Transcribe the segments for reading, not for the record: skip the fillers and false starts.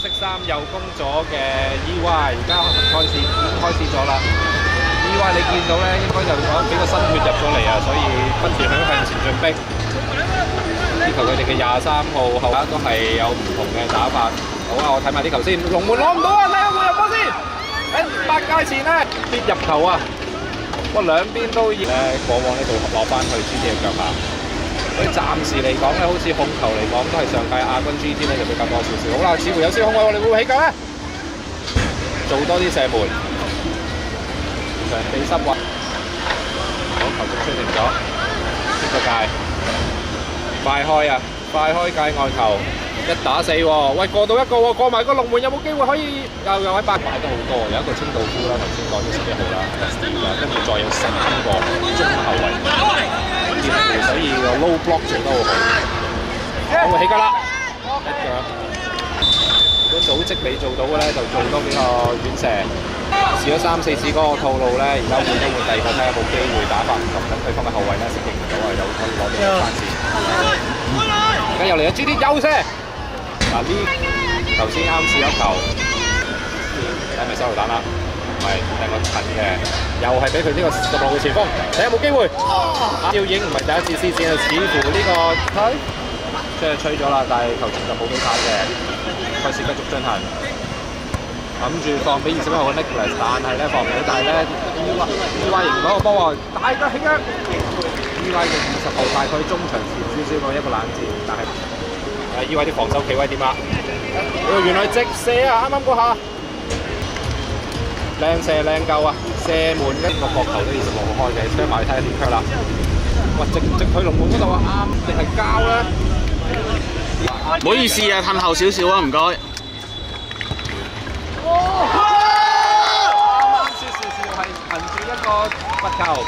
色衫右攻咗嘅 EY， 而家開始咗啦。EY 你見到咧，應該就有幾個新血入咗嚟啊，所以不斷向前進逼。呢球佢哋嘅23號後都係有唔同嘅打法。好啊，我睇埋呢球先。龍門攞唔到啊，睇下會入波先。喺8界前咧，必入球啊！哇，兩邊都要過往呢度落翻去 GT 嘅腳下。所以暫時嚟講咧，好似控球嚟講都係上屆亞軍 GT 咧就比較多少少。好啦，似乎有少控位，我哋會唔會起腳咧？做多啲射門，場地濕滑。好，球證吹停咗，呢個界快開啊！快開界外球，1打4喎。喂，過到一個喎，過埋個龍門有冇機會可以又喺8擺得好多？有一個清道夫啦，頭先講咗11號啦，跟住再有3個中後衞。所以個 low block 做得好好，我會起腳啦，一腳。如果組織你做到嘅咧，就做多幾個遠射。試咗3、4次嗰個套路咧，而家換一換第二個，睇下有冇機會打法唔同，等對方嘅後衞咧適應唔到啊，有可以攞到一番線。而家又嚟咗 GT 優射，嗱呢頭先啱試咗球，睇咪手榴彈啦。唔係掟個近嘅，又係俾佢呢個16號前鋒，睇下有冇機會。要影唔係第一次試線啊，似乎呢個即係吹咗啦，但係球證就冇俾牌嘅，賽事繼續進行。諗住放俾21號嘅 Nicholas， 但係咧放唔到，但係咧EY贏唔到個波喎，大腳起腳。EY 嘅20號大概中場前少少個一個冷戰，但係EY 啲防守企位點啊？原來直射啊！啱啱嗰下。靚射靚夠啊！射門跟個角球都20號開嘅，雙埋睇下點腳啦。哇！直去龍門嗰度啊，啱定係交咧？唔好意思啊，褪後少少啊，唔該。啱啱輸少少係憑住一個罰球。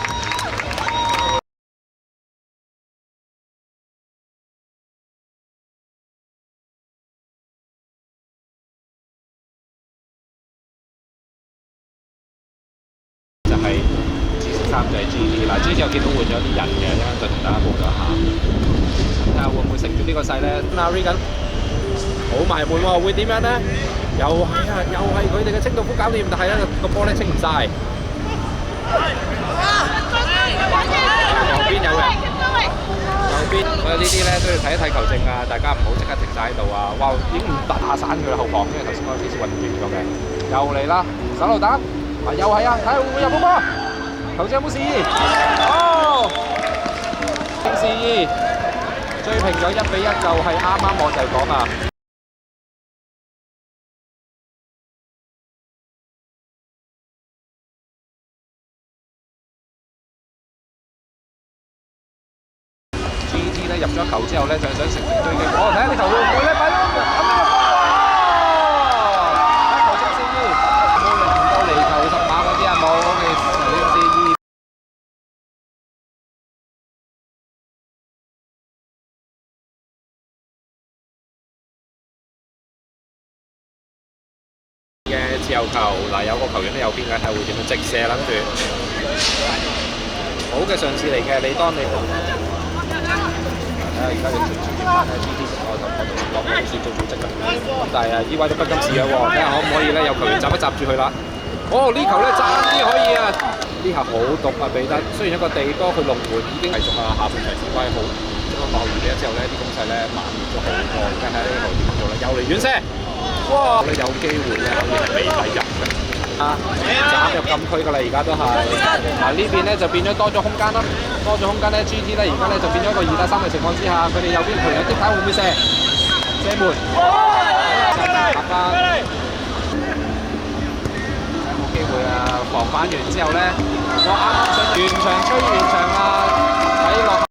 係G3就係 GT 嗱，GT 我見到換咗啲人嘅，一陣再同大家報咗下，睇下會唔會食住呢個勢咧？嗱 ，Regan 好埋門喎，會點樣咧？又係啊，又係佢哋嘅清道夫搞掂，但係咧個波咧清唔晒。右邊有人，右邊所以呢啲咧都要睇一睇球證啊！大家唔好即刻停晒喺度啊！哇，已經唔打散佢後防，因為頭先嗰啲混亂咗嘅，又嚟啦，手榴彈。又係啊！睇下會唔會入到波？球證有冇示意？哦，示意，追平咗1比1，就係啱我就係講啊！GT 咧入咗球之後咧，就係想乘勝追擊。睇下呢球會唔會咧？快啲！嘅自由球嗱，有個球員喺右邊嘅，睇會點樣直射諗住好嘅嘗試嚟嘅，你當你睇下而家要全全點翻咧 GT 我就落好少做組織啦，咁但係EY都不甘示弱喎，睇下可唔可以咧有球員閘一閘住佢啦。哦，呢球咧爭啲可以啊，呢下好毒啊彼得，雖然一個地多，佢龍門已經繼續啊，下半場EY好，咁啊落後2比1之後咧啲攻勢咧慢熱咗好多，而家睇下呢球點做啦，又嚟遠射。哇！你有機會咧可以係被睇入嘅，斬入禁區㗎啦，而家都係。嗱呢邊咧就變咗多咗空間啦，多咗空間咧 GT 咧而家咧就變咗一個2打3嘅情況之下，佢哋右邊球員的睇會唔會射？射門，打翻，有冇機會啊？防反完之後咧，我啱啱想完場吹完場啊，睇落。